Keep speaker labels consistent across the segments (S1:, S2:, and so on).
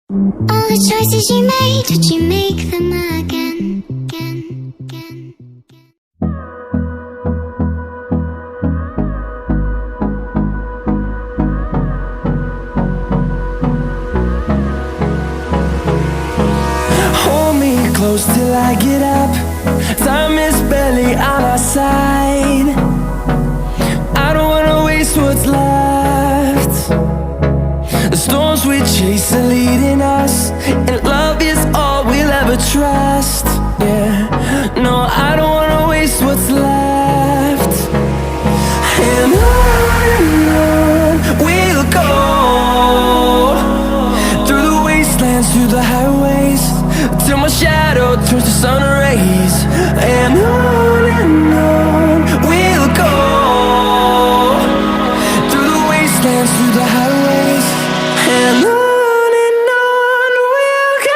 S1: All the choices you made, did you make them again, again, again?
S2: Hold me close till I get up. Time is barely on our side. I don't wanna waste what's left. The storms we chase are leading us, and love is all we'll ever trust. Yeah, no, I don't wanna waste what's left. And on we'll go, through the wastelands, through the highways, till my shadow turns to sun rays. And on we'll go, through the wastelands, through the highways, and on we'll go.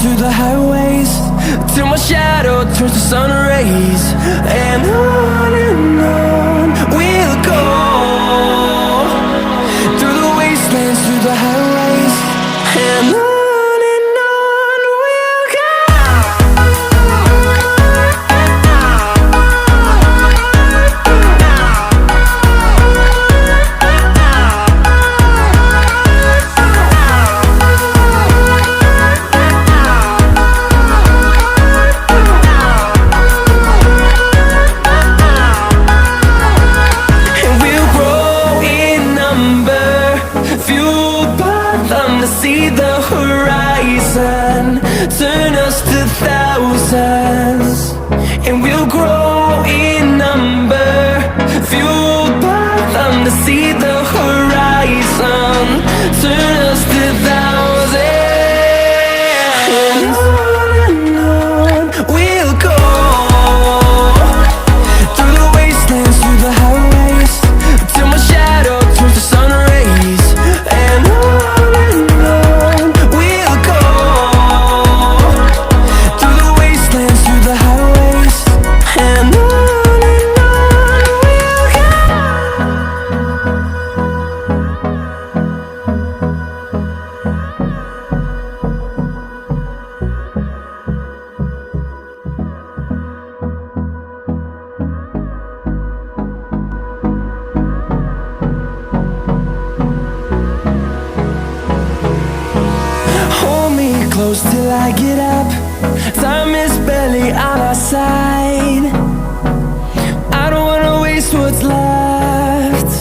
S2: Through the highways, till my shadow turns to sun rays. And on we'll go, through the wastelands, through the highways, and on we'll go. See the horizon, turn us to thousands, and we'll grow in number, fueled by them. To see the horizon, turn us to thousands, and on we'll go, through the wastelands, through the highways, till my shadow turns to sun rays. And close till I get up. Time is barely on our side. I don't wanna waste what's left.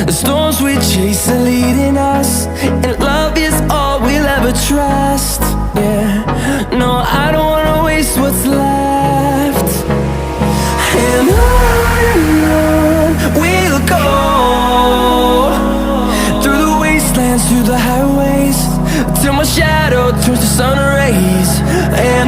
S2: The storms we chase are leading us, and love is all we'll ever trust. Yeah, no, I don't wanna waste what's left. And on we'll go, through the wastelands, through the highways, till my shadow turns to sun rays. And